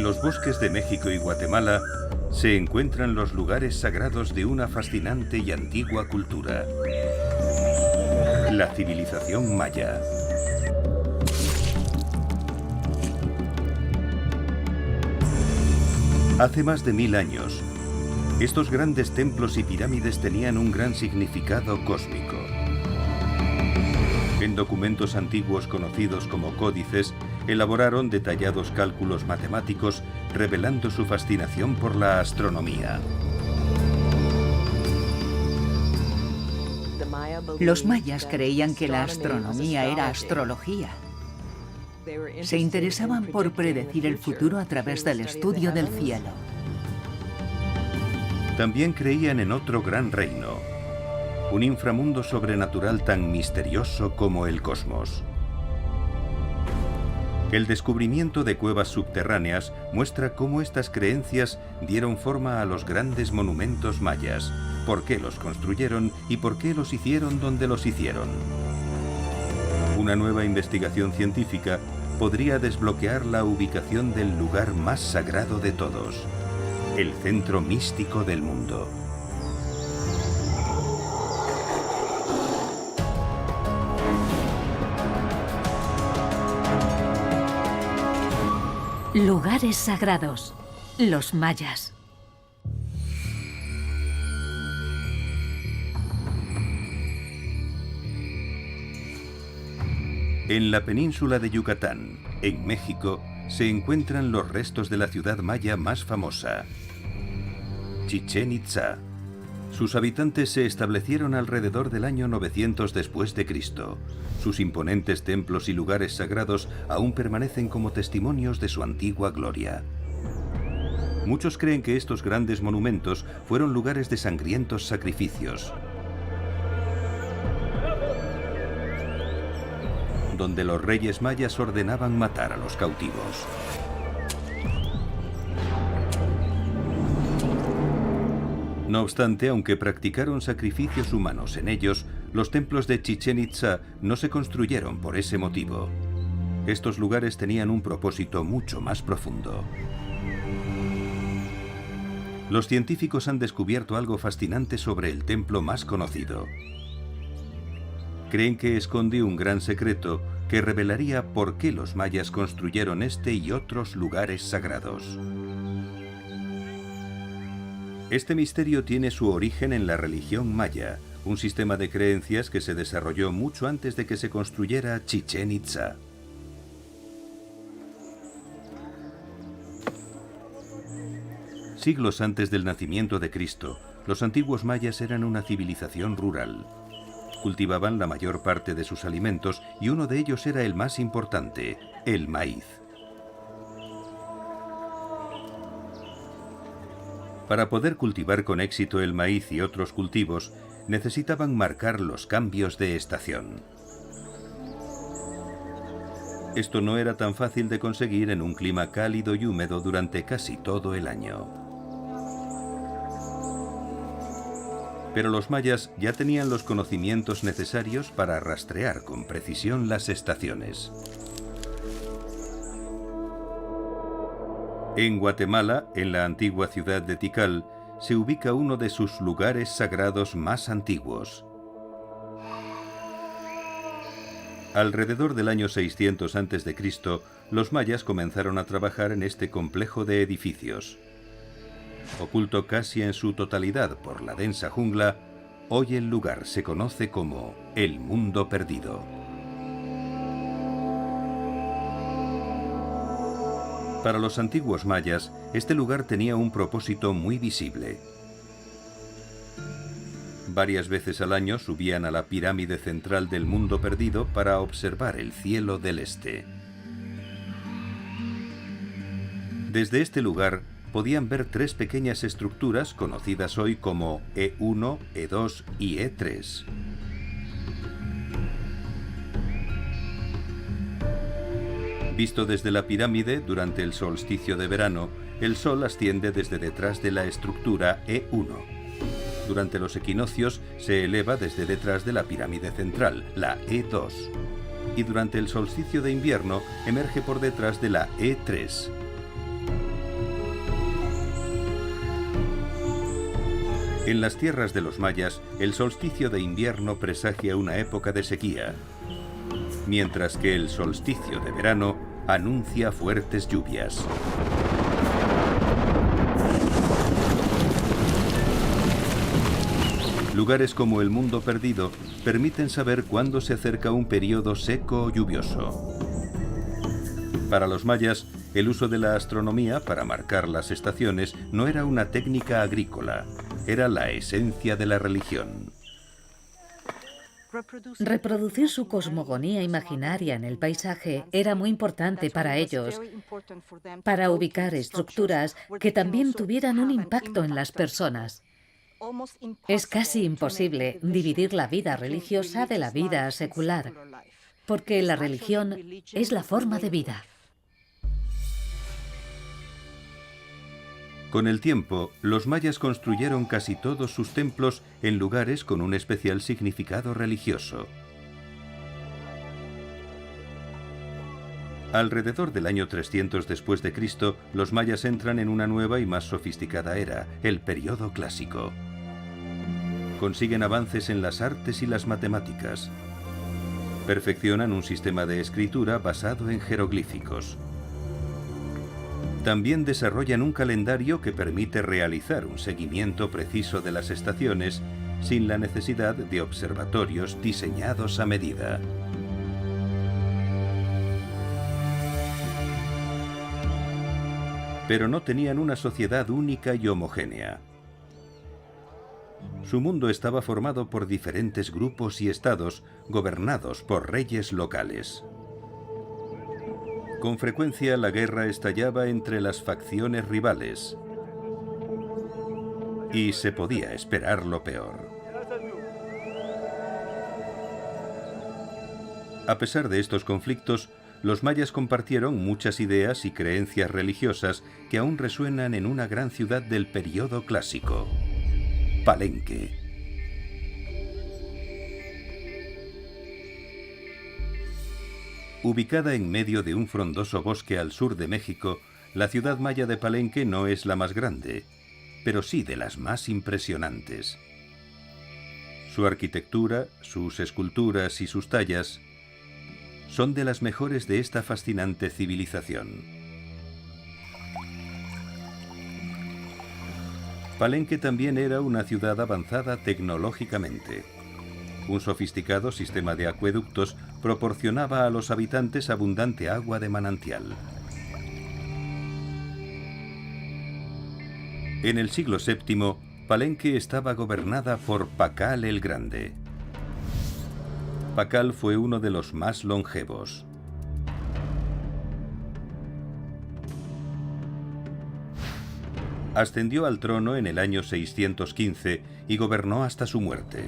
En los bosques de México y Guatemala se encuentran los lugares sagrados de una fascinante y antigua cultura: la civilización maya. Hace más de 1000 años, estos grandes templos y pirámides tenían un gran significado cósmico. En documentos antiguos conocidos como códices, elaboraron detallados cálculos matemáticos revelando su fascinación por la astronomía. Los mayas creían que la astronomía era astrología. Se interesaban por predecir el futuro a través del estudio del cielo. También creían en otro gran reino, un inframundo sobrenatural tan misterioso como el cosmos. El descubrimiento de cuevas subterráneas muestra cómo estas creencias dieron forma a los grandes monumentos mayas, por qué los construyeron y por qué los hicieron donde los hicieron. Una nueva investigación científica podría desbloquear la ubicación del lugar más sagrado de todos, el centro místico del mundo. Lugares sagrados, los mayas. En la península de Yucatán, en México, se encuentran los restos de la ciudad maya más famosa, Chichén Itzá. Sus habitantes se establecieron alrededor del año 900 después de Cristo. Sus imponentes templos y lugares sagrados aún permanecen como testimonios de su antigua gloria. Muchos creen que estos grandes monumentos fueron lugares de sangrientos sacrificios, donde los reyes mayas ordenaban matar a los cautivos. No obstante, aunque practicaron sacrificios humanos en ellos, los templos de Chichén Itzá no se construyeron por ese motivo. Estos lugares tenían un propósito mucho más profundo. Los científicos han descubierto algo fascinante sobre el templo más conocido. Creen que esconde un gran secreto que revelaría por qué los mayas construyeron este y otros lugares sagrados. Este misterio tiene su origen en la religión maya, un sistema de creencias que se desarrolló mucho antes de que se construyera Chichén Itzá. Siglos antes del nacimiento de Cristo, los antiguos mayas eran una civilización rural. Cultivaban la mayor parte de sus alimentos y uno de ellos era el más importante, el maíz. Para poder cultivar con éxito el maíz y otros cultivos, necesitaban marcar los cambios de estación. Esto no era tan fácil de conseguir en un clima cálido y húmedo durante casi todo el año. Pero los mayas ya tenían los conocimientos necesarios para rastrear con precisión las estaciones. En Guatemala, en la antigua ciudad de Tikal, se ubica uno de sus lugares sagrados más antiguos. Alrededor del año 600 a.C., los mayas comenzaron a trabajar en este complejo de edificios. Oculto casi en su totalidad por la densa jungla, hoy el lugar se conoce como el Mundo Perdido. Para los antiguos mayas, este lugar tenía un propósito muy visible. Varias veces al año subían a la pirámide central del Mundo Perdido para observar el cielo del este. Desde este lugar podían ver tres pequeñas estructuras conocidas hoy como E1, E2 y E3. Visto desde la pirámide, durante el solsticio de verano, el sol asciende desde detrás de la estructura E1. Durante los equinoccios se eleva desde detrás de la pirámide central, la E2. Y durante el solsticio de invierno emerge por detrás de la E3. En las tierras de los mayas, el solsticio de invierno presagia una época de sequía, mientras que el solsticio de verano anuncia fuertes lluvias. Lugares como el Mundo Perdido permiten saber cuándo se acerca un periodo seco o lluvioso. Para los mayas, el uso de la astronomía para marcar las estaciones no era una técnica agrícola, era la esencia de la religión. Reproducir su cosmogonía imaginaria en el paisaje era muy importante para ellos, para ubicar estructuras que también tuvieran un impacto en las personas. Es casi imposible dividir la vida religiosa de la vida secular, porque la religión es la forma de vida. Con el tiempo, los mayas construyeron casi todos sus templos en lugares con un especial significado religioso. Alrededor del año 300 después de Cristo, los mayas entran en una nueva y más sofisticada era, el período clásico. Consiguen avances en las artes y las matemáticas. Perfeccionan un sistema de escritura basado en jeroglíficos. También desarrollan un calendario que permite realizar un seguimiento preciso de las estaciones sin la necesidad de observatorios diseñados a medida. Pero no tenían una sociedad única y homogénea. Su mundo estaba formado por diferentes grupos y estados gobernados por reyes locales. Con frecuencia la guerra estallaba entre las facciones rivales y se podía esperar lo peor. A pesar de estos conflictos, los mayas compartieron muchas ideas y creencias religiosas que aún resuenan en una gran ciudad del período clásico, Palenque. Ubicada en medio de un frondoso bosque al sur de México, la ciudad maya de Palenque no es la más grande, pero sí de las más impresionantes. Su arquitectura, sus esculturas y sus tallas son de las mejores de esta fascinante civilización. Palenque también era una ciudad avanzada tecnológicamente. Un sofisticado sistema de acueductos proporcionaba a los habitantes abundante agua de manantial. En el siglo VII, Palenque estaba gobernada por Pakal el Grande. Pakal fue uno de los más longevos. Ascendió al trono en el año 615 y gobernó hasta su muerte.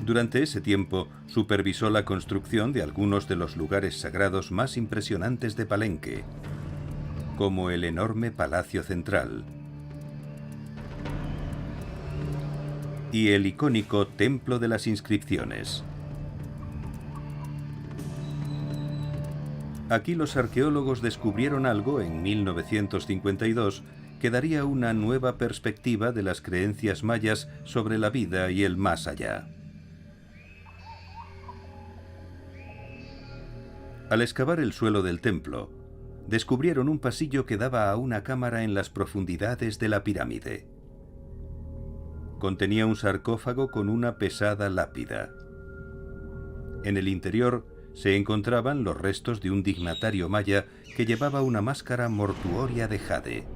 Durante ese tiempo, supervisó la construcción de algunos de los lugares sagrados más impresionantes de Palenque, como el enorme Palacio Central y el icónico Templo de las Inscripciones. Aquí los arqueólogos descubrieron algo en 1952 que daría una nueva perspectiva de las creencias mayas sobre la vida y el más allá. Al excavar el suelo del templo, descubrieron un pasillo que daba a una cámara en las profundidades de la pirámide. Contenía un sarcófago con una pesada lápida. En el interior se encontraban los restos de un dignatario maya que llevaba una máscara mortuoria de jade.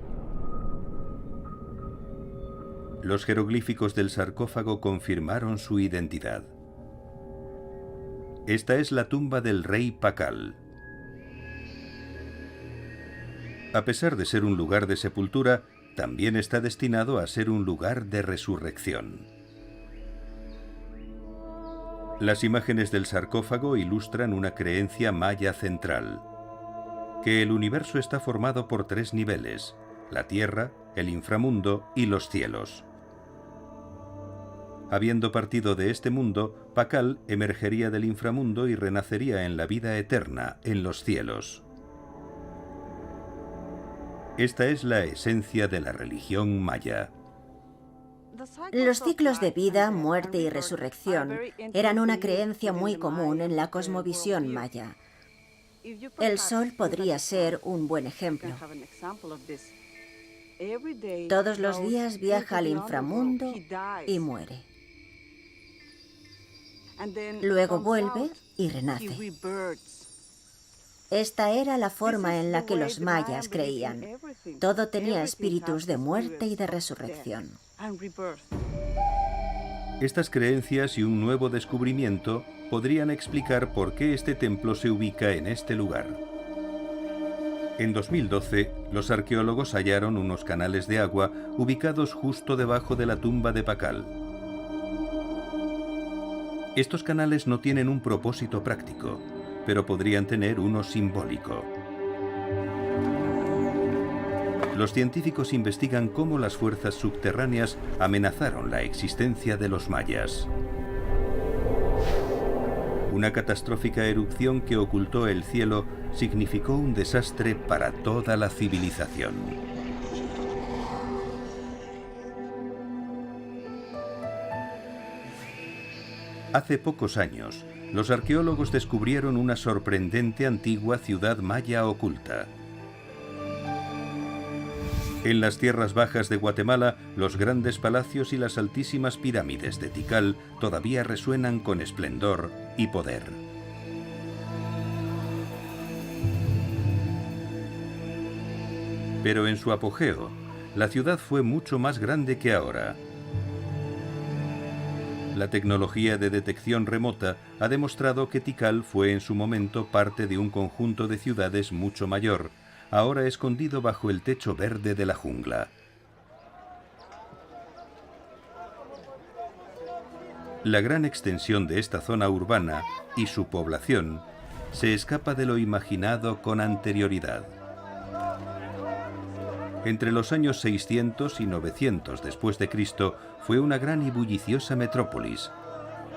Los jeroglíficos del sarcófago confirmaron su identidad. Esta es la tumba del rey Pakal. A pesar de ser un lugar de sepultura, también está destinado a ser un lugar de resurrección. Las imágenes del sarcófago ilustran una creencia maya central, que el universo está formado por 3 niveles: la tierra, el inframundo y los cielos. Habiendo partido de este mundo, Pakal emergería del inframundo y renacería en la vida eterna, en los cielos. Esta es la esencia de la religión maya. Los ciclos de vida, muerte y resurrección eran una creencia muy común en la cosmovisión maya. El sol podría ser un buen ejemplo. Todos los días viaja al inframundo y muere. Luego vuelve y renace. Esta era la forma en la que los mayas creían. Todo tenía espíritus de muerte y de resurrección. Estas creencias y un nuevo descubrimiento podrían explicar por qué este templo se ubica en este lugar. En 2012, los arqueólogos hallaron unos canales de agua ubicados justo debajo de la tumba de Pakal. Estos canales no tienen un propósito práctico, pero podrían tener uno simbólico. Los científicos investigan cómo las fuerzas subterráneas amenazaron la existencia de los mayas. Una catastrófica erupción que ocultó el cielo significó un desastre para toda la civilización. Hace pocos años, los arqueólogos descubrieron una sorprendente antigua ciudad maya oculta. En las tierras bajas de Guatemala, los grandes palacios y las altísimas pirámides de Tikal todavía resuenan con esplendor y poder. Pero en su apogeo, la ciudad fue mucho más grande que ahora. La tecnología de detección remota ha demostrado que Tikal fue en su momento parte de un conjunto de ciudades mucho mayor, ahora escondido bajo el techo verde de la jungla. La gran extensión de esta zona urbana y su población se escapa de lo imaginado con anterioridad. Entre los años 600 y 900 después de Cristo fue una gran y bulliciosa metrópolis,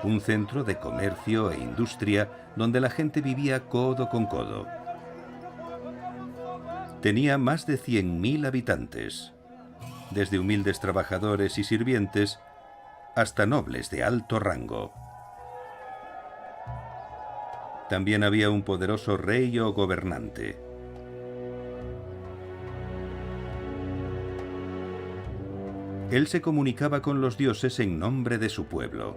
un centro de comercio e industria donde la gente vivía codo con codo. Tenía más de 100.000 habitantes, desde humildes trabajadores y sirvientes hasta nobles de alto rango. También había un poderoso rey o gobernante. Él se comunicaba con los dioses en nombre de su pueblo.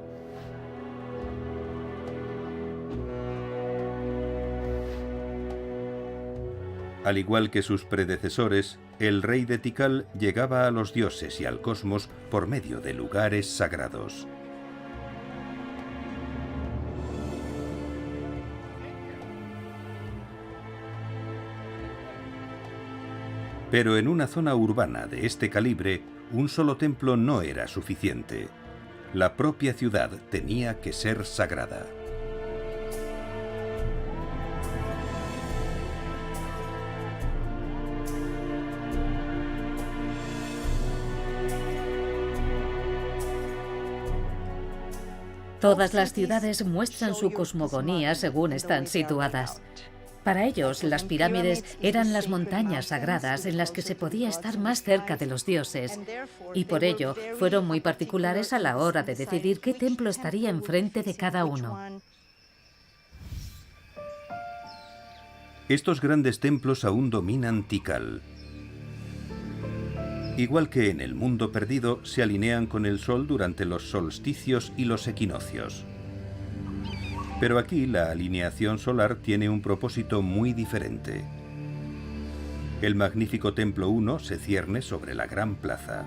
Al igual que sus predecesores, el rey de Tikal llegaba a los dioses y al cosmos por medio de lugares sagrados. Pero en una zona urbana de este calibre, un solo templo no era suficiente. La propia ciudad tenía que ser sagrada. Todas las ciudades muestran su cosmogonía según están situadas. Para ellos, las pirámides eran las montañas sagradas en las que se podía estar más cerca de los dioses, y por ello fueron muy particulares a la hora de decidir qué templo estaría enfrente de cada uno. Estos grandes templos aún dominan Tikal. Igual que en el mundo perdido, se alinean con el sol durante los solsticios y los equinoccios. Pero aquí la alineación solar tiene un propósito muy diferente. El magnífico Templo 1 se cierne sobre la Gran Plaza.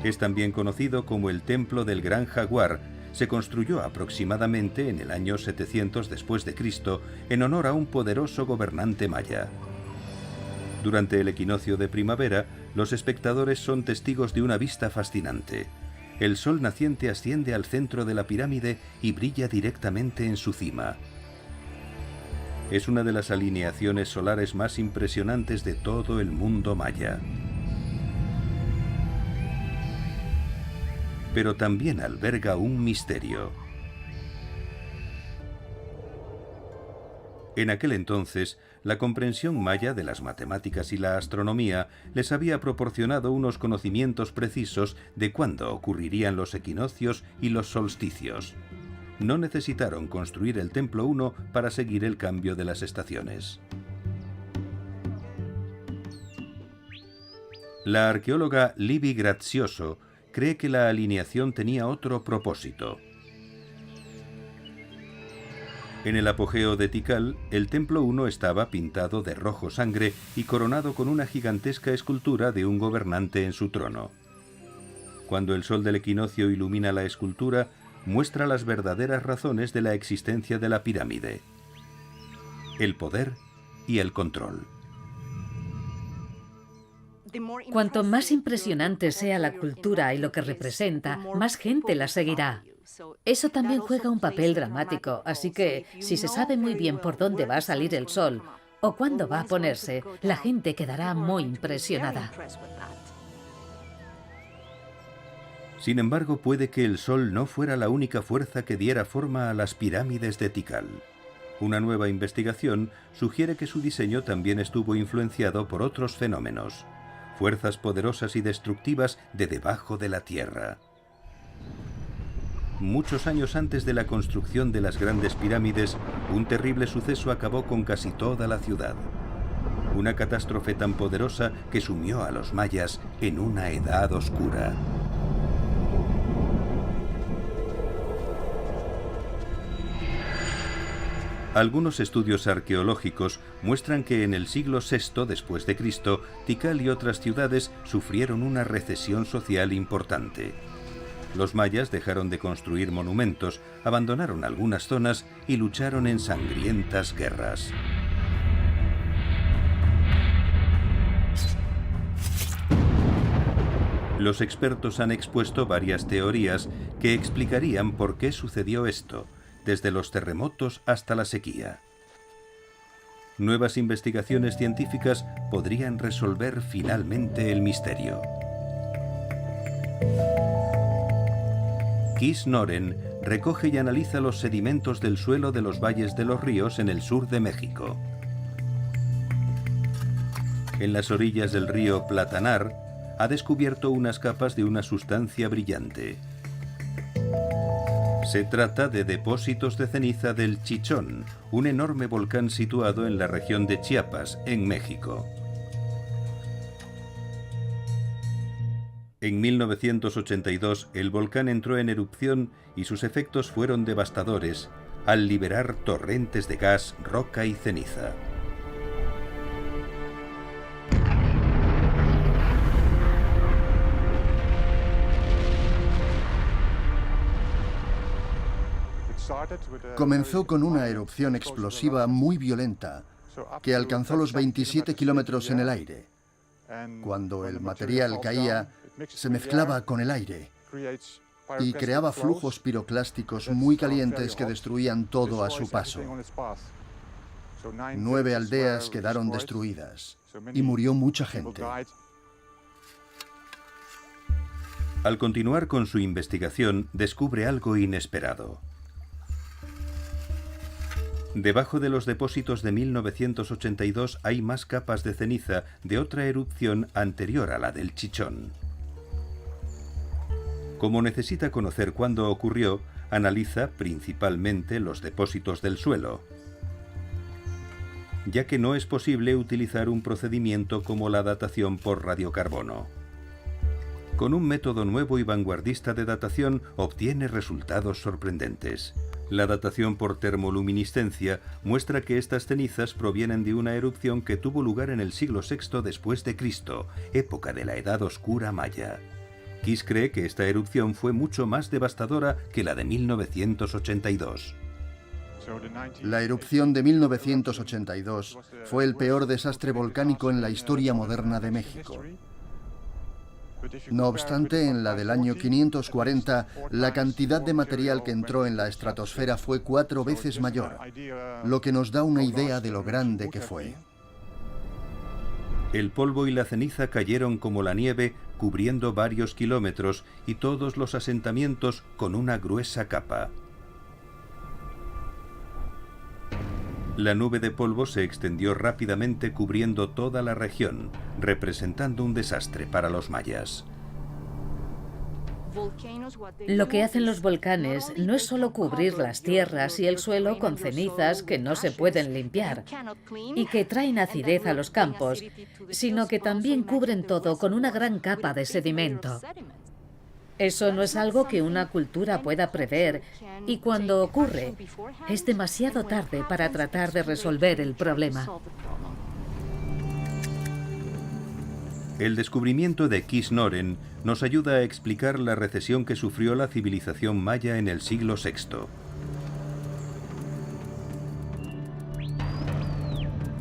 Es también conocido como el Templo del Gran Jaguar. Se construyó aproximadamente en el año 700 después de Cristo en honor a un poderoso gobernante maya. Durante el equinoccio de primavera, los espectadores son testigos de una vista fascinante. El sol naciente asciende al centro de la pirámide y brilla directamente en su cima. Es una de las alineaciones solares más impresionantes de todo el mundo maya. Pero también alberga un misterio. En aquel entonces, la comprensión maya de las matemáticas y la astronomía les había proporcionado unos conocimientos precisos de cuándo ocurrirían los equinoccios y los solsticios. No necesitaron construir el Templo 1 para seguir el cambio de las estaciones. La arqueóloga Libby Grazioso cree que la alineación tenía otro propósito. En el apogeo de Tikal, el Templo 1 estaba pintado de rojo sangre y coronado con una gigantesca escultura de un gobernante en su trono. Cuando el sol del equinoccio ilumina la escultura, muestra las verdaderas razones de la existencia de la pirámide: el poder y el control. Cuanto más impresionante sea la cultura y lo que representa, más gente la seguirá. Eso también juega un papel dramático, así que si se sabe muy bien por dónde va a salir el sol o cuándo va a ponerse, la gente quedará muy impresionada. Sin embargo, puede que el sol no fuera la única fuerza que diera forma a las pirámides de Tikal. Una nueva investigación sugiere que su diseño también estuvo influenciado por otros fenómenos, fuerzas poderosas y destructivas de debajo de la tierra. Muchos años antes de la construcción de las grandes pirámides, un terrible suceso acabó con casi toda la ciudad. Una catástrofe tan poderosa que sumió a los mayas en una edad oscura. Algunos estudios arqueológicos muestran que en el siglo VI después de Cristo, Tikal y otras ciudades sufrieron una recesión social importante. Los mayas dejaron de construir monumentos, abandonaron algunas zonas y lucharon en sangrientas guerras. Los expertos han expuesto varias teorías que explicarían por qué sucedió esto, desde los terremotos hasta la sequía. Nuevas investigaciones científicas podrían resolver finalmente el misterio. Kees Noren recoge y analiza los sedimentos del suelo de los valles de los ríos en el sur de México. En las orillas del río Platanar, ha descubierto unas capas de una sustancia brillante. Se trata de depósitos de ceniza del Chichón, un enorme volcán situado en la región de Chiapas, en México. En 1982, el volcán entró en erupción y sus efectos fueron devastadores, al liberar torrentes de gas, roca y ceniza. Comenzó con una erupción explosiva muy violenta que alcanzó los 27 kilómetros en el aire. Cuando el material caía, se mezclaba con el aire y creaba flujos piroclásticos muy calientes que destruían todo a su paso. 9 aldeas quedaron destruidas y murió mucha gente. Al continuar con su investigación, descubre algo inesperado. Debajo de los depósitos de 1982 hay más capas de ceniza de otra erupción anterior a la del Chichón. Como necesita conocer cuándo ocurrió, analiza principalmente los depósitos del suelo, ya que no es posible utilizar un procedimiento como la datación por radiocarbono. Con un método nuevo y vanguardista de datación obtiene resultados sorprendentes. La datación por termoluminiscencia muestra que estas cenizas provienen de una erupción que tuvo lugar en el siglo VI después de Cristo, época de la Edad Oscura maya. Kees cree que esta erupción fue mucho más devastadora que la de 1982. La erupción de 1982 fue el peor desastre volcánico en la historia moderna de México. No obstante, en la del año 540, la cantidad de material que entró en la estratosfera fue 4 veces mayor, lo que nos da una idea de lo grande que fue. El polvo y la ceniza cayeron como la nieve, cubriendo varios kilómetros y todos los asentamientos con una gruesa capa. La nube de polvo se extendió rápidamente cubriendo toda la región, representando un desastre para los mayas. Lo que hacen los volcanes no es solo cubrir las tierras y el suelo con cenizas que no se pueden limpiar y que traen acidez a los campos, sino que también cubren todo con una gran capa de sedimento. Eso no es algo que una cultura pueda prever, y cuando ocurre, es demasiado tarde para tratar de resolver el problema. El descubrimiento de Kis-Noren nos ayuda a explicar la recesión que sufrió la civilización maya en el siglo VI.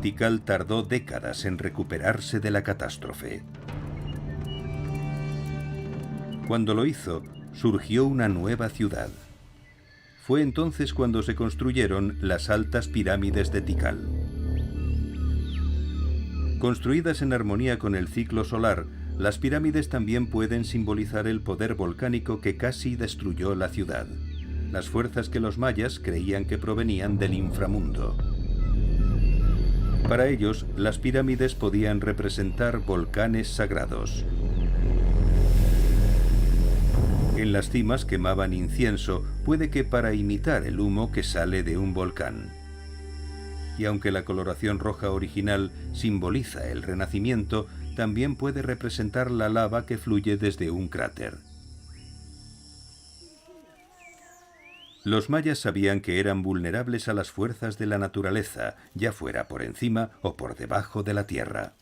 Tikal tardó décadas en recuperarse de la catástrofe. Cuando lo hizo, surgió una nueva ciudad. Fue entonces cuando se construyeron las altas pirámides de Tikal. Construidas en armonía con el ciclo solar, las pirámides también pueden simbolizar el poder volcánico que casi destruyó la ciudad, las fuerzas que los mayas creían que provenían del inframundo. Para ellos, las pirámides podían representar volcanes sagrados. En las cimas quemaban incienso, puede que para imitar el humo que sale de un volcán. Y aunque la coloración roja original simboliza el renacimiento, también puede representar la lava que fluye desde un cráter. Los mayas sabían que eran vulnerables a las fuerzas de la naturaleza, ya fuera por encima o por debajo de la tierra.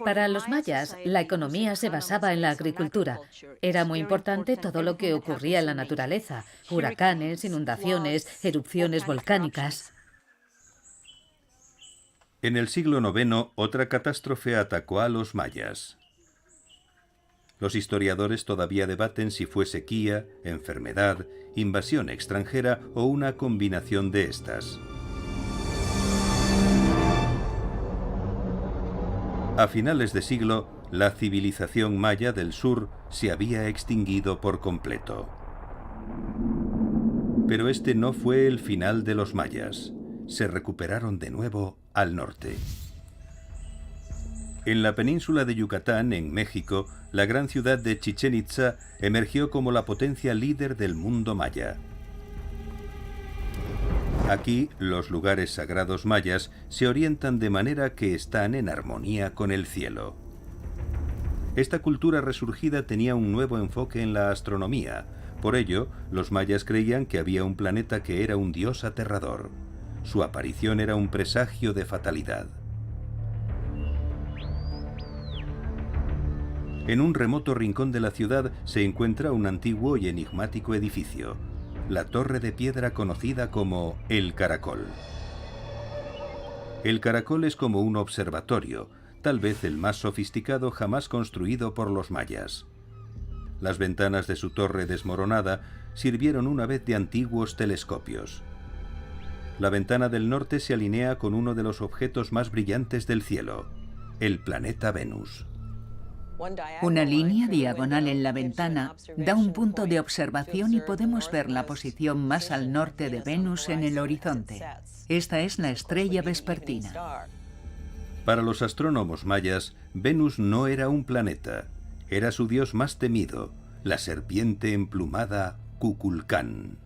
Para los mayas, la economía se basaba en la agricultura. Era muy importante todo lo que ocurría en la naturaleza: huracanes, inundaciones, erupciones volcánicas. En el siglo IX, otra catástrofe atacó a los mayas. Los historiadores todavía debaten si fue sequía, enfermedad, invasión extranjera o una combinación de estas. A finales de siglo, la civilización maya del sur se había extinguido por completo. Pero este no fue el final de los mayas. Se recuperaron de nuevo al norte. En la península de Yucatán, en México, la gran ciudad de Chichén Itzá emergió como la potencia líder del mundo maya. Aquí, los lugares sagrados mayas se orientan de manera que están en armonía con el cielo. Esta cultura resurgida tenía un nuevo enfoque en la astronomía. Por ello, los mayas creían que había un planeta que era un dios aterrador. Su aparición era un presagio de fatalidad. En un remoto rincón de la ciudad se encuentra un antiguo y enigmático edificio, la torre de piedra conocida como El Caracol. El Caracol es como un observatorio, tal vez el más sofisticado jamás construido por los mayas. Las ventanas de su torre desmoronada sirvieron una vez de antiguos telescopios. La ventana del norte se alinea con uno de los objetos más brillantes del cielo, el planeta Venus. Una línea diagonal en la ventana da un punto de observación y podemos ver la posición más al norte de Venus en el horizonte. Esta es la estrella vespertina. Para los astrónomos mayas, Venus no era un planeta, era su dios más temido, la serpiente emplumada Kukulcán.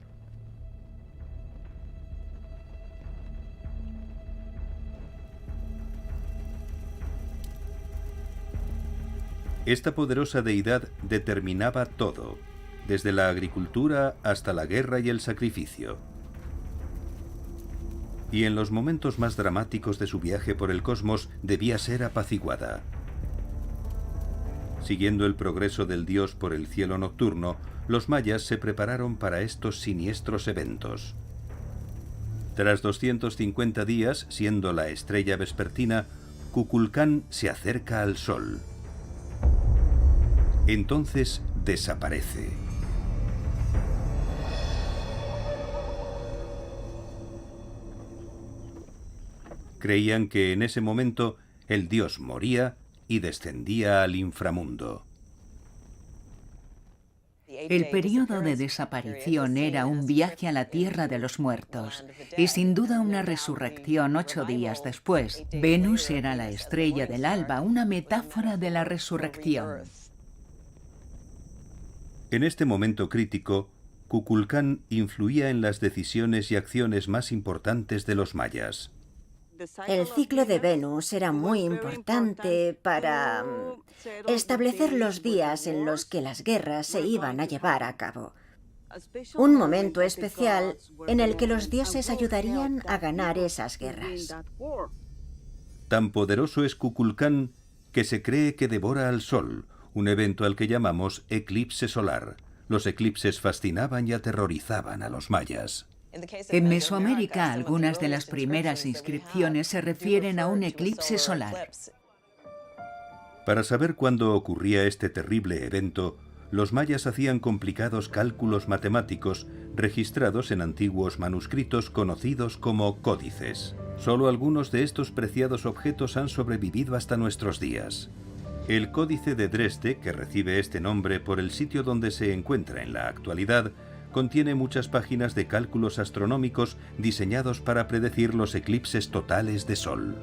Esta poderosa deidad determinaba todo, desde la agricultura hasta la guerra y el sacrificio. Y en los momentos más dramáticos de su viaje por el cosmos debía ser apaciguada. Siguiendo el progreso del dios por el cielo nocturno, los mayas se prepararon para estos siniestros eventos. Tras 250 días, siendo la estrella vespertina, Kukulcán se acerca al sol. Entonces desaparece. Creían que en ese momento el dios moría y descendía al inframundo. El periodo de desaparición era un viaje a la tierra de los muertos y sin duda una resurrección 8 días después. Venus era la estrella del alba, una metáfora de la resurrección. En este momento crítico, Kukulcán influía en las decisiones y acciones más importantes de los mayas. El ciclo de Venus era muy importante para establecer los días en los que las guerras se iban a llevar a cabo. Un momento especial en el que los dioses ayudarían a ganar esas guerras. Tan poderoso es Kukulcán que se cree que devora al sol, un evento al que llamamos eclipse solar. Los eclipses fascinaban y aterrorizaban a los mayas. En Mesoamérica, algunas de las primeras inscripciones se refieren a un eclipse solar. Para saber cuándo ocurría este terrible evento, los mayas hacían complicados cálculos matemáticos registrados en antiguos manuscritos conocidos como códices. Solo algunos de estos preciados objetos han sobrevivido hasta nuestros días. El Códice de Dresde, que recibe este nombre por el sitio donde se encuentra en la actualidad, contiene muchas páginas de cálculos astronómicos diseñados para predecir los eclipses totales de sol.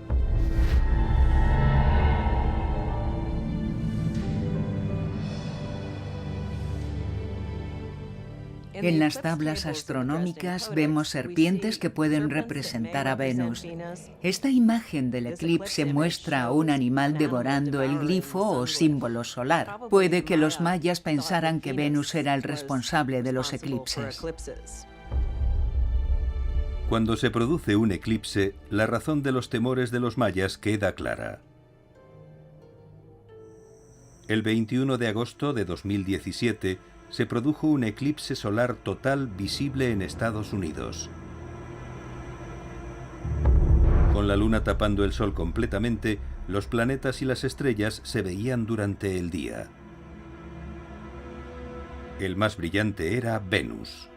En las tablas astronómicas vemos serpientes que pueden representar a Venus. Esta imagen del eclipse muestra a un animal devorando el glifo o símbolo solar. Puede que los mayas pensaran que Venus era el responsable de los eclipses. Cuando se produce un eclipse, la razón de los temores de los mayas queda clara. El 21 de agosto de 2017, se produjo un eclipse solar total visible en Estados Unidos. Con la luna tapando el sol completamente, los planetas y las estrellas se veían durante el día. El más brillante era Venus.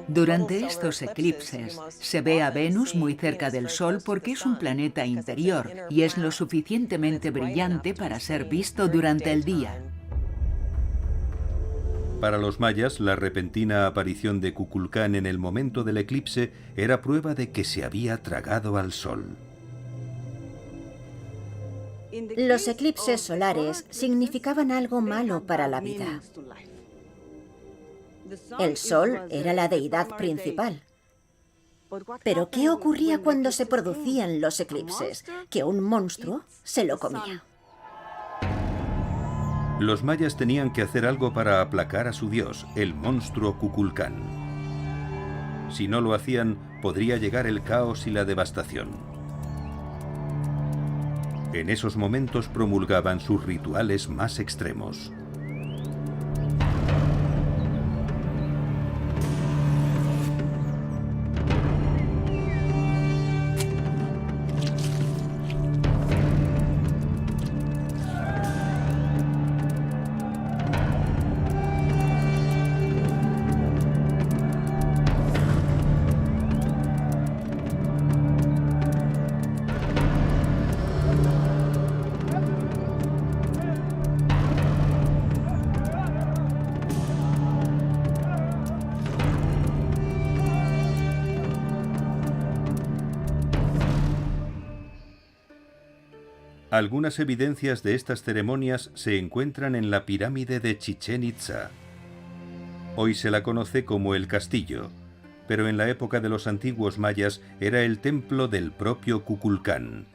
Durante estos eclipses, se ve a Venus muy cerca del Sol porque es un planeta interior y es lo suficientemente brillante para ser visto durante el día. Para los mayas, la repentina aparición de Kukulcán en el momento del eclipse era prueba de que se había tragado al Sol. Los eclipses solares significaban algo malo para la vida. El Sol era la deidad principal. Pero ¿qué ocurría cuando se producían los eclipses? Que un monstruo se lo comía. Los mayas tenían que hacer algo para aplacar a su dios, el monstruo Kukulcán. Si no lo hacían, podría llegar el caos y la devastación. En esos momentos promulgaban sus rituales más extremos. Algunas evidencias de estas ceremonias se encuentran en la pirámide de Chichén Itzá. Hoy se la conoce como el castillo, pero en la época de los antiguos mayas era el templo del propio Kukulcán.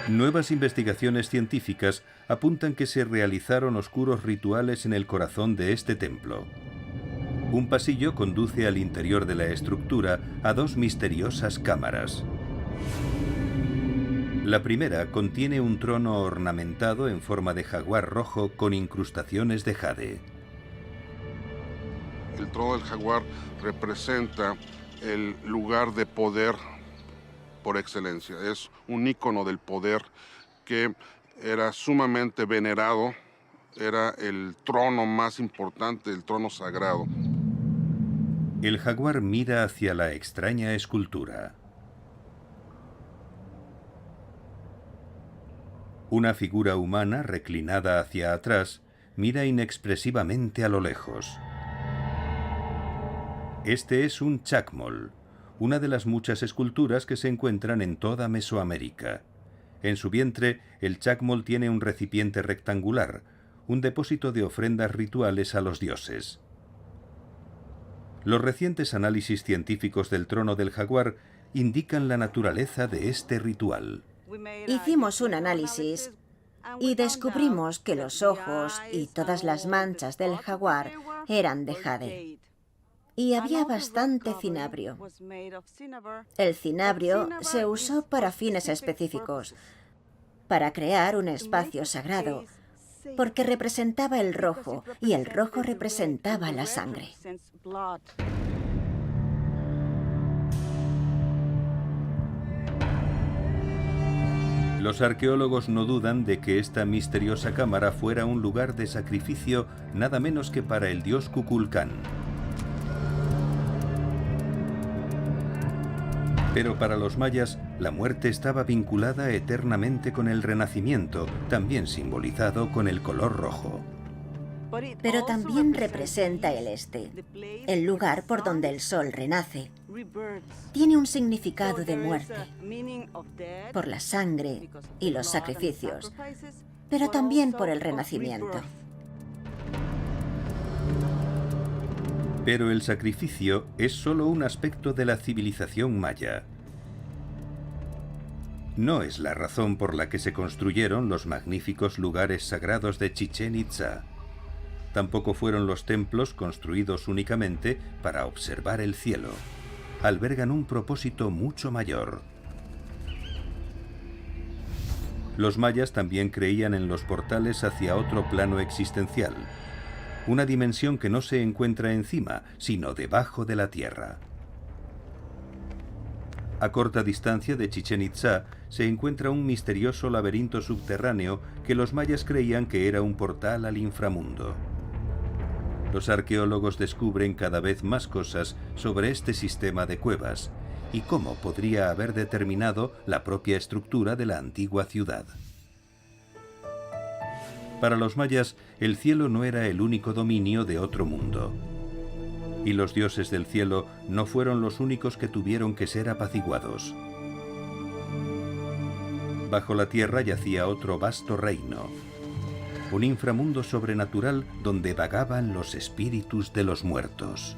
Nuevas investigaciones científicas apuntan que se realizaron oscuros rituales en el corazón de este templo. Un pasillo conduce al interior de la estructura a dos misteriosas cámaras. La primera contiene un trono ornamentado en forma de jaguar rojo con incrustaciones de jade. El trono del jaguar representa el lugar de poder por excelencia. Es un ícono del poder que era sumamente venerado. Era el trono más importante, el trono sagrado. El jaguar mira hacia la extraña escultura. Una figura humana reclinada hacia atrás mira inexpresivamente a lo lejos. Este es un chacmol, una de las muchas esculturas que se encuentran en toda Mesoamérica. En su vientre, el chacmol tiene un recipiente rectangular, un depósito de ofrendas rituales a los dioses. Los recientes análisis científicos del trono del jaguar indican la naturaleza de este ritual. Hicimos un análisis y descubrimos que los ojos y todas las manchas del jaguar eran de jade. Y había bastante cinabrio. El cinabrio se usó para fines específicos, para crear un espacio sagrado, porque representaba el rojo, y el rojo representaba la sangre. Los arqueólogos no dudan de que esta misteriosa cámara fuera un lugar de sacrificio nada menos que para el dios Kukulcán. Pero para los mayas, la muerte estaba vinculada eternamente con el renacimiento, también simbolizado con el color rojo. Pero también representa el este, el lugar por donde el sol renace. Tiene un significado de muerte, por la sangre y los sacrificios, pero también por el renacimiento. Pero el sacrificio es solo un aspecto de la civilización maya. No es la razón por la que se construyeron los magníficos lugares sagrados de Chichén Itzá. Tampoco fueron los templos construidos únicamente para observar el cielo. Albergan un propósito mucho mayor. Los mayas también creían en los portales hacia otro plano existencial. Una dimensión que no se encuentra encima, sino debajo de la tierra. A corta distancia de Chichén Itzá se encuentra un misterioso laberinto subterráneo que los mayas creían que era un portal al inframundo. Los arqueólogos descubren cada vez más cosas sobre este sistema de cuevas y cómo podría haber determinado la propia estructura de la antigua ciudad. Para los mayas, el cielo no era el único dominio de otro mundo. Y los dioses del cielo no fueron los únicos que tuvieron que ser apaciguados. Bajo la tierra yacía otro vasto reino, un inframundo sobrenatural donde vagaban los espíritus de los muertos.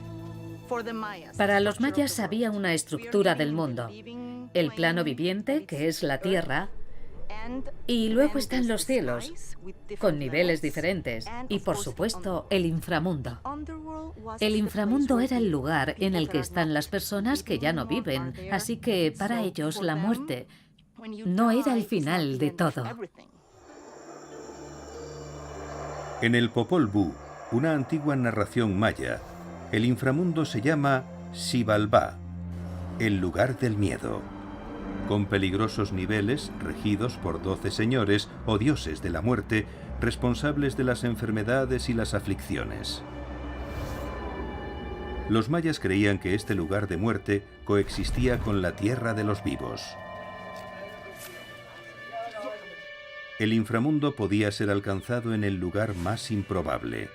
Para los mayas había una estructura del mundo. El plano viviente, que es la tierra, y luego están los cielos, con niveles diferentes, y por supuesto el inframundo. El inframundo era el lugar en el que están las personas que ya no viven, así que para ellos la muerte no era el final de todo. En el Popol Vuh, una antigua narración maya, el inframundo se llama Xibalbá, el lugar del miedo, con peligrosos niveles regidos por 12 señores o dioses de la muerte, responsables de las enfermedades y las aflicciones. Los mayas creían que este lugar de muerte coexistía con la tierra de los vivos. El inframundo podía ser alcanzado en el lugar más improbable.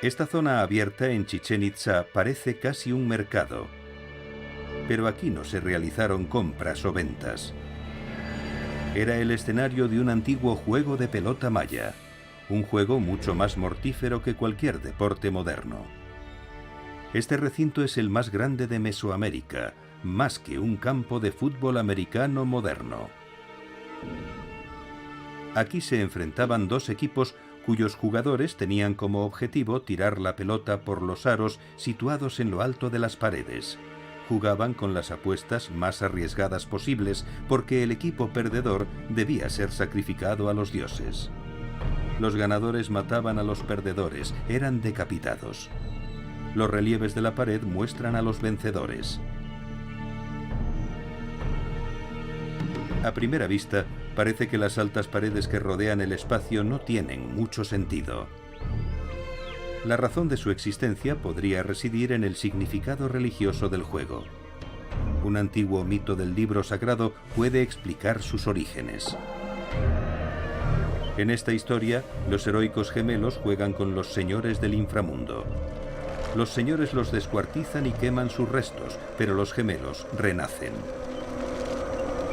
Esta zona abierta en Chichén Itzá parece casi un mercado, pero aquí no se realizaron compras o ventas. Era el escenario de un antiguo juego de pelota maya, un juego mucho más mortífero que cualquier deporte moderno. Este recinto es el más grande de Mesoamérica, más que un campo de fútbol americano moderno. Aquí se enfrentaban dos equipos cuyos jugadores tenían como objetivo tirar la pelota por los aros situados en lo alto de las paredes. Jugaban con las apuestas más arriesgadas posibles porque el equipo perdedor debía ser sacrificado a los dioses. Los ganadores mataban a los perdedores, eran decapitados. Los relieves de la pared muestran a los vencedores. A primera vista, parece que las altas paredes que rodean el espacio no tienen mucho sentido. La razón de su existencia podría residir en el significado religioso del juego. un antiguo mito del libro sagrado puede explicar sus orígenes. En esta historia, los heroicos gemelos juegan con los señores del inframundo. Los señores los descuartizan y queman sus restos, pero los gemelos renacen.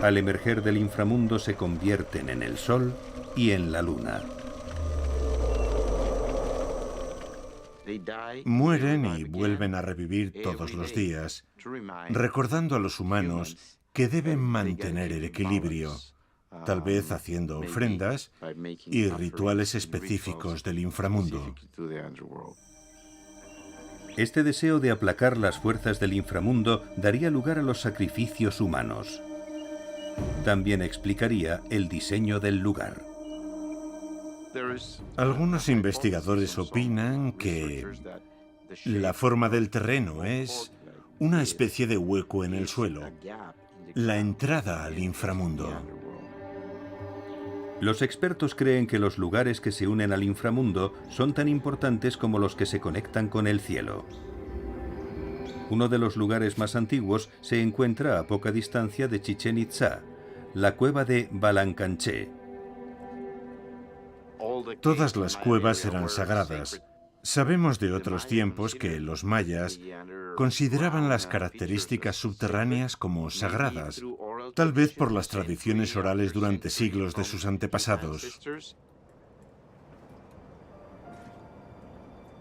Al emerger del inframundo se convierten en el sol y en la luna. Mueren y vuelven a revivir todos los días, recordando a los humanos que deben mantener el equilibrio, tal vez haciendo ofrendas y rituales específicos del inframundo. Este deseo de aplacar las fuerzas del inframundo daría lugar a los sacrificios humanos. También explicaría el diseño del lugar. Algunos investigadores opinan que la forma del terreno es una especie de hueco en el suelo, la entrada al inframundo. Los expertos creen que los lugares que se unen al inframundo son tan importantes como los que se conectan con el cielo. Uno de los lugares más antiguos se encuentra a poca distancia de Chichén Itzá, la cueva de Balancanché. Todas las cuevas eran sagradas. Sabemos de otros tiempos que los mayas consideraban las características subterráneas como sagradas, tal vez por las tradiciones orales durante siglos de sus antepasados.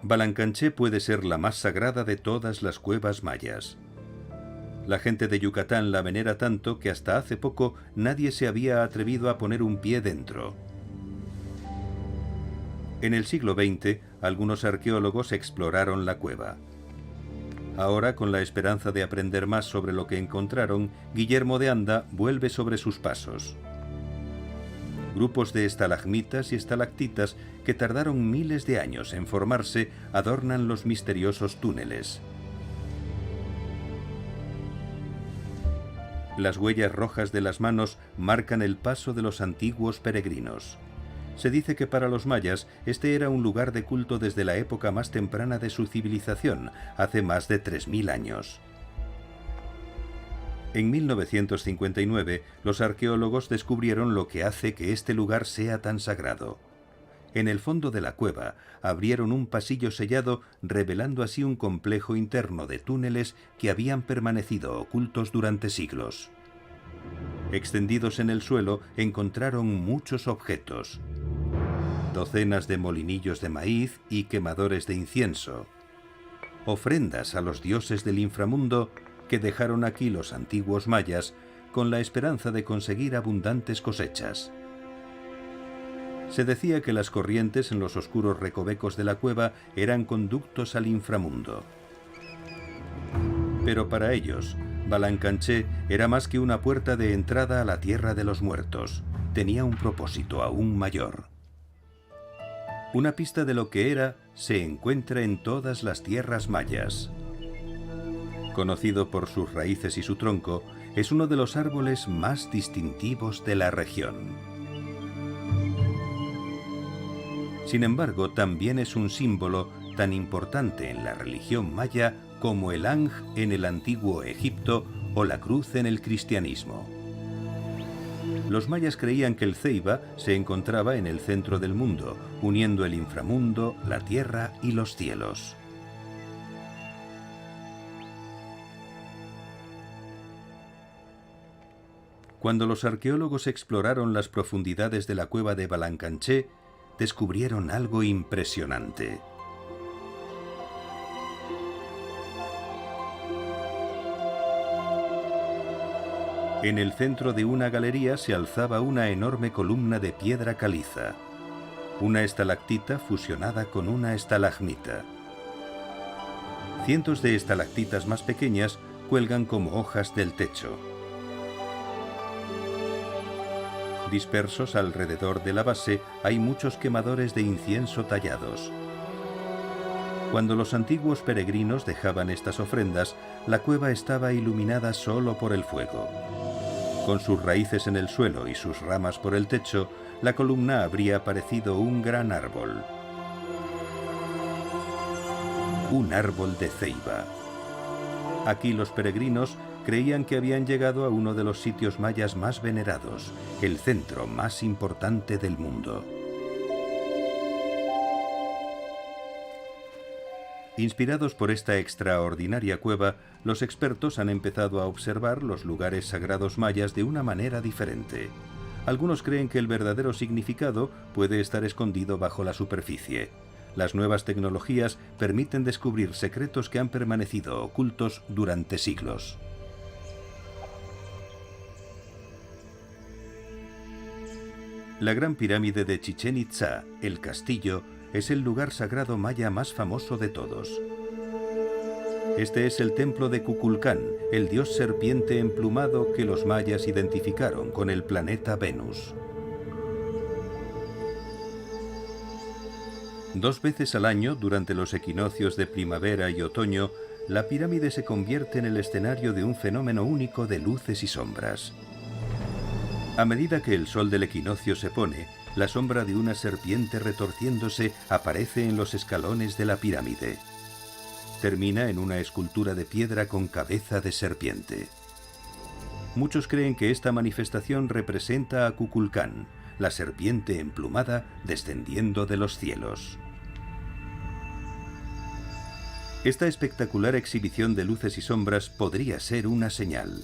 Balancanché puede ser la más sagrada de todas las cuevas mayas. La gente de Yucatán la venera tanto que hasta hace poco nadie se había atrevido a poner un pie dentro. En el siglo XX, algunos arqueólogos exploraron la cueva. Ahora, con la esperanza de aprender más sobre lo que encontraron, Guillermo de Anda vuelve sobre sus pasos. Grupos de estalagmitas y estalactitas que tardaron miles de años en formarse adornan los misteriosos túneles. Las huellas rojas de las manos marcan el paso de los antiguos peregrinos. Se dice que para los mayas este era un lugar de culto desde la época más temprana de su civilización, hace más de 3000 años. En 1959, los arqueólogos descubrieron lo que hace que este lugar sea tan sagrado. En el fondo de la cueva abrieron un pasillo sellado, revelando así un complejo interno de túneles que habían permanecido ocultos durante siglos. Extendidos en el suelo encontraron muchos objetos. Docenas de molinillos de maíz y quemadores de incienso. Ofrendas a los dioses del inframundo que dejaron aquí los antiguos mayas con la esperanza de conseguir abundantes cosechas. Se decía que las corrientes en los oscuros recovecos de la cueva eran conductos al inframundo. Pero para ellos, Balancanché era más que una puerta de entrada a la tierra de los muertos. Tenía un propósito aún mayor. Una pista de lo que era se encuentra en todas las tierras mayas. Conocido por sus raíces y su tronco, es uno de los árboles más distintivos de la región. Sin embargo, también es un símbolo tan importante en la religión maya como el Ankh en el antiguo Egipto o la cruz en el cristianismo. Los mayas creían que el Ceiba se encontraba en el centro del mundo, uniendo el inframundo, la tierra y los cielos. Cuando los arqueólogos exploraron las profundidades de la cueva de Balancanché, descubrieron algo impresionante. En el centro de una galería se alzaba una enorme columna de piedra caliza, una estalactita fusionada con una estalagmita. Cientos de estalactitas más pequeñas cuelgan como hojas del techo. Dispersos alrededor de la base hay muchos quemadores de incienso tallados. Cuando los antiguos peregrinos dejaban estas ofrendas, la cueva estaba iluminada solo por el fuego. Con sus raíces en el suelo y sus ramas por el techo, la columna habría parecido un gran árbol. Un árbol de ceiba. Aquí los peregrinos Creían que habían llegado a uno de los sitios mayas más venerados, el centro más importante del mundo. Inspirados por esta extraordinaria cueva, los expertos han empezado a observar los lugares sagrados mayas de una manera diferente. Algunos creen que el verdadero significado puede estar escondido bajo la superficie. Las nuevas tecnologías permiten descubrir secretos que han permanecido ocultos durante siglos. La Gran Pirámide de Chichén Itzá, el castillo, es el lugar sagrado maya más famoso de todos. Este es el templo de Kukulcán, el dios serpiente emplumado que los mayas identificaron con el planeta Venus. 2 veces al año, durante los equinoccios de primavera y otoño, la pirámide se convierte en el escenario de un fenómeno único de luces y sombras. A medida que el sol del equinoccio se pone, la sombra de una serpiente retorciéndose aparece en los escalones de la pirámide. Termina en una escultura de piedra con cabeza de serpiente. Muchos creen que esta manifestación representa a Kukulcán, la serpiente emplumada descendiendo de los cielos. Esta espectacular exhibición de luces y sombras podría ser una señal.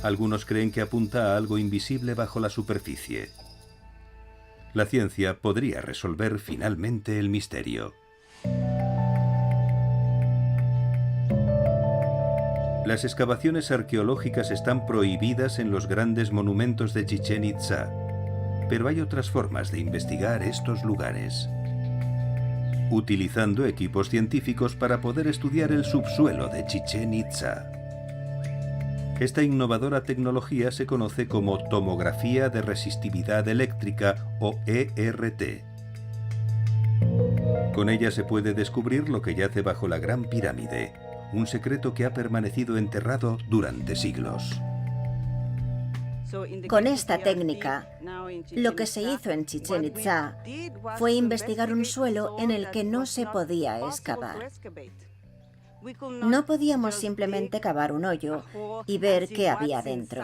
Algunos creen que apunta a algo invisible bajo la superficie. La ciencia podría resolver finalmente el misterio. Las excavaciones arqueológicas están prohibidas en los grandes monumentos de Chichén Itzá, pero hay otras formas de investigar estos lugares. Utilizando equipos científicos para poder estudiar el subsuelo de Chichén Itzá. Esta innovadora tecnología se conoce como tomografía de resistividad eléctrica o ERT. Con ella se puede descubrir lo que yace bajo la Gran Pirámide, un secreto que ha permanecido enterrado durante siglos. Con esta técnica, lo que se hizo en Chichén Itzá fue investigar un suelo en el que no se podía excavar. No podíamos simplemente cavar un hoyo y ver qué había dentro.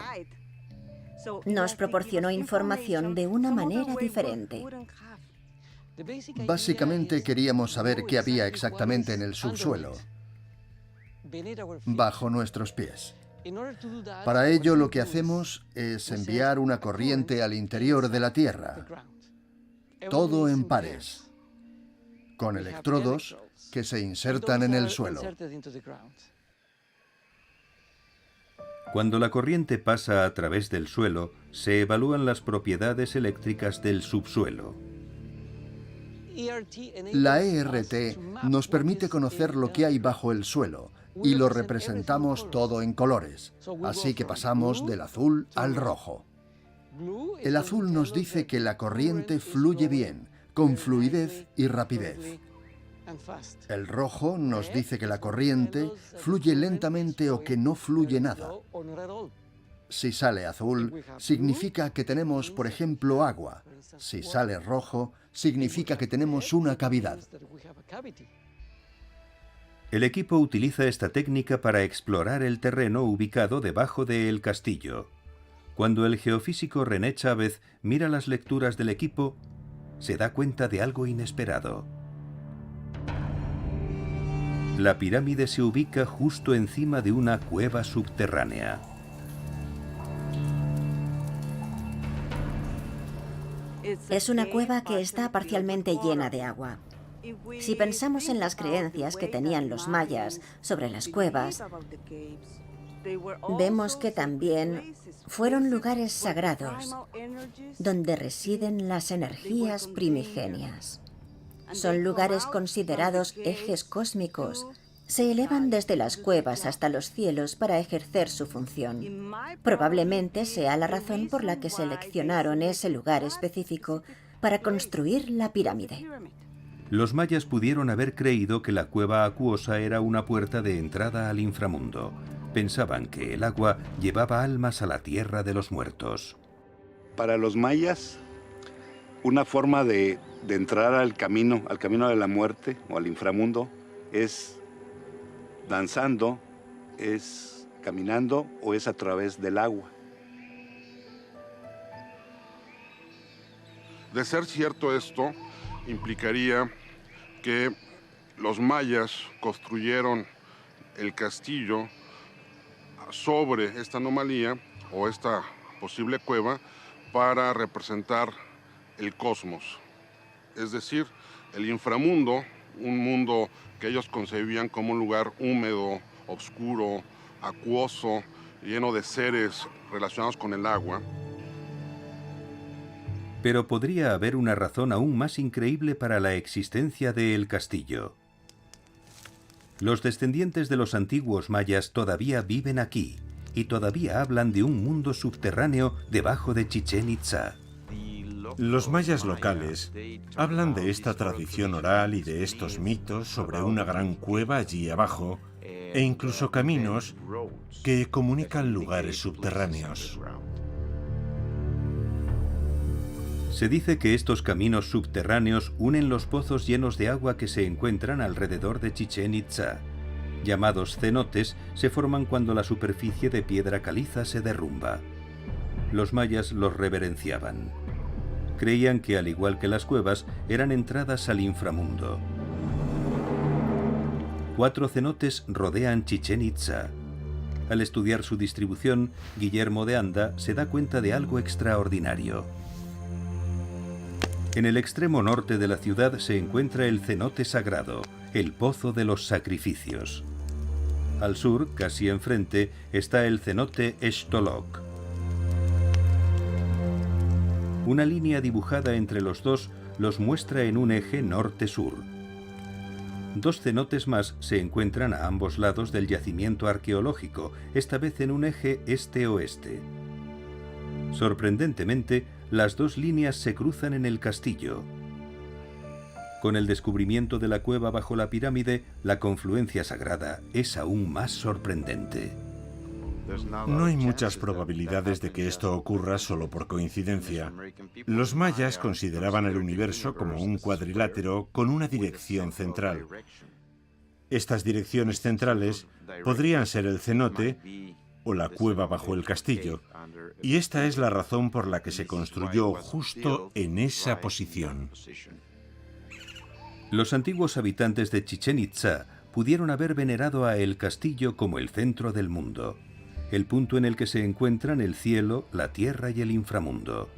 Nos proporcionó información de una manera diferente. Básicamente queríamos saber qué había exactamente en el subsuelo, bajo nuestros pies. Para ello lo que hacemos es enviar una corriente al interior de la Tierra, todo en pares, con electrodos que se insertan en el suelo. Cuando la corriente pasa a través del suelo, se evalúan las propiedades eléctricas del subsuelo. La ERT nos permite conocer lo que hay bajo el suelo y lo representamos todo en colores, así que pasamos del azul al rojo. El azul nos dice que la corriente fluye bien, con fluidez y rapidez. El rojo nos dice que la corriente fluye lentamente o que no fluye nada. Si sale azul, significa que tenemos, por ejemplo, agua. Si sale rojo, significa que tenemos una cavidad. El equipo utiliza esta técnica para explorar el terreno ubicado debajo del castillo. Cuando el geofísico René Chávez mira las lecturas del equipo, se da cuenta de algo inesperado. La pirámide se ubica justo encima de una cueva subterránea. Es una cueva que está parcialmente llena de agua. Si pensamos en las creencias que tenían los mayas sobre las cuevas, vemos que también fueron lugares sagrados donde residen las energías primigenias. Son lugares considerados ejes cósmicos. Se elevan desde las cuevas hasta los cielos para ejercer su función. Probablemente sea la razón por la que seleccionaron ese lugar específico para construir la pirámide. Los mayas pudieron haber creído que la cueva acuosa era una puerta de entrada al inframundo. Pensaban que el agua llevaba almas a la tierra de los muertos. Para los mayas, una forma de entrar al camino de la muerte o al inframundo es danzando, es caminando o es a través del agua. De ser cierto esto, implicaría que los mayas construyeron el castillo sobre esta anomalía o esta posible cueva para representar el cosmos, es decir, el inframundo, un mundo que ellos concebían como un lugar húmedo, oscuro, acuoso, lleno de seres relacionados con el agua. Pero podría haber una razón aún más increíble para la existencia de el castillo. Los descendientes de los antiguos mayas todavía viven aquí y todavía hablan de un mundo subterráneo debajo de Chichén Itzá. Los mayas locales hablan de esta tradición oral y de estos mitos sobre una gran cueva allí abajo e incluso caminos que comunican lugares subterráneos. Se dice que estos caminos subterráneos unen los pozos llenos de agua que se encuentran alrededor de Chichén Itzá. Llamados cenotes, se forman cuando la superficie de piedra caliza se derrumba. Los mayas los reverenciaban. Creían que, al igual que las cuevas, eran entradas al inframundo. 4 cenotes rodean Chichén Itzá. Al estudiar su distribución, Guillermo de Anda se da cuenta de algo extraordinario. En el extremo norte de la ciudad se encuentra el cenote sagrado, el pozo de los sacrificios. Al sur, casi enfrente, está el cenote Xtolok. Una línea dibujada entre los dos los muestra en un eje norte-sur. 2 cenotes más se encuentran a ambos lados del yacimiento arqueológico, esta vez en un eje este-oeste. Sorprendentemente, las 2 líneas se cruzan en el castillo. Con el descubrimiento de la cueva bajo la pirámide, la confluencia sagrada es aún más sorprendente. No hay muchas probabilidades de que esto ocurra solo por coincidencia. Los mayas consideraban el universo como un cuadrilátero con una dirección central. Estas direcciones centrales podrían ser el cenote o la cueva bajo el castillo, y esta es la razón por la que se construyó justo en esa posición. Los antiguos habitantes de Chichén Itzá pudieron haber venerado a el castillo como el centro del mundo, el punto en el que se encuentran el cielo, la tierra y el inframundo.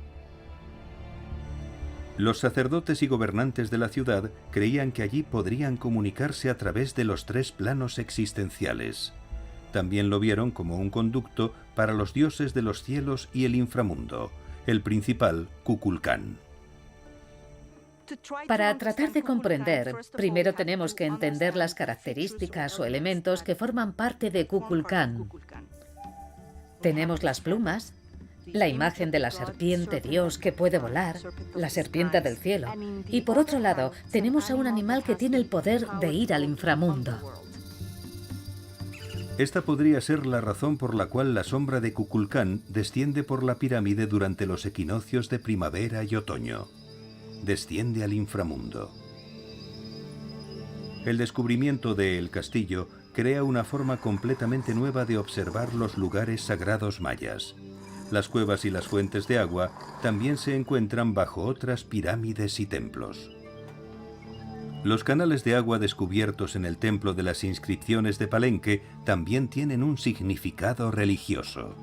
Los sacerdotes y gobernantes de la ciudad creían que allí podrían comunicarse a través de los 3 planos existenciales. También lo vieron como un conducto para los dioses de los cielos y el inframundo, el principal, Kukulcán. Para tratar de comprender, primero tenemos que entender las características o elementos que forman parte de Kukulcán. Tenemos las plumas, la imagen de la serpiente Dios que puede volar, la serpiente del cielo, y por otro lado, tenemos a un animal que tiene el poder de ir al inframundo. Esta podría ser la razón por la cual la sombra de Kukulcán desciende por la pirámide durante los equinoccios de primavera y otoño. Desciende al inframundo. El descubrimiento de El Castillo crea una forma completamente nueva de observar los lugares sagrados mayas. Las cuevas y las fuentes de agua también se encuentran bajo otras pirámides y templos. Los canales de agua descubiertos en el templo de las inscripciones de Palenque también tienen un significado religioso.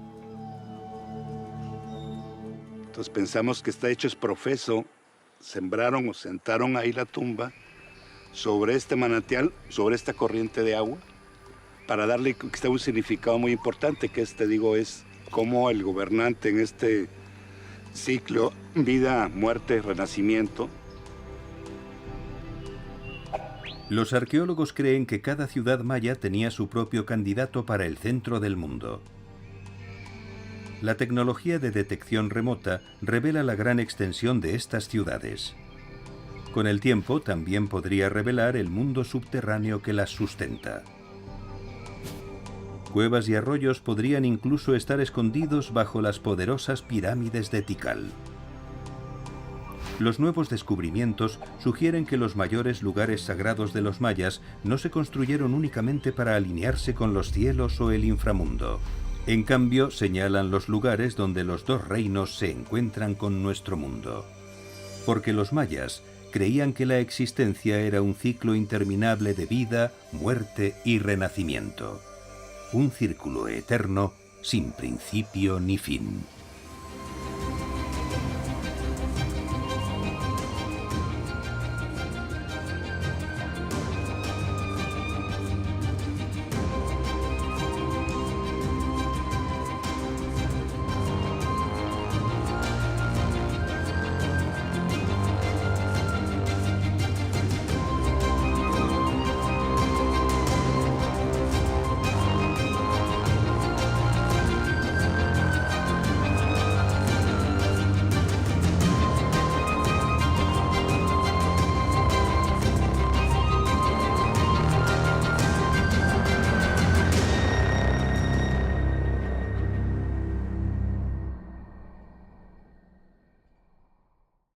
Entonces pensamos que está hecho es profeso. Sembraron o sentaron ahí la tumba sobre este manantial, sobre esta corriente de agua, para darle quizá un significado muy importante, que es cómo el gobernante en este ciclo, vida, muerte, renacimiento. Los arqueólogos creen que cada ciudad maya tenía su propio candidato para el centro del mundo. La tecnología de detección remota revela la gran extensión de estas ciudades. Con el tiempo también podría revelar el mundo subterráneo que las sustenta. Cuevas y arroyos podrían incluso estar escondidos bajo las poderosas pirámides de Tikal. Los nuevos descubrimientos sugieren que los mayores lugares sagrados de los mayas no se construyeron únicamente para alinearse con los cielos o el inframundo. En cambio, señalan los lugares donde los dos reinos se encuentran con nuestro mundo. Porque los mayas creían que la existencia era un ciclo interminable de vida, muerte y renacimiento. Un círculo eterno sin principio ni fin.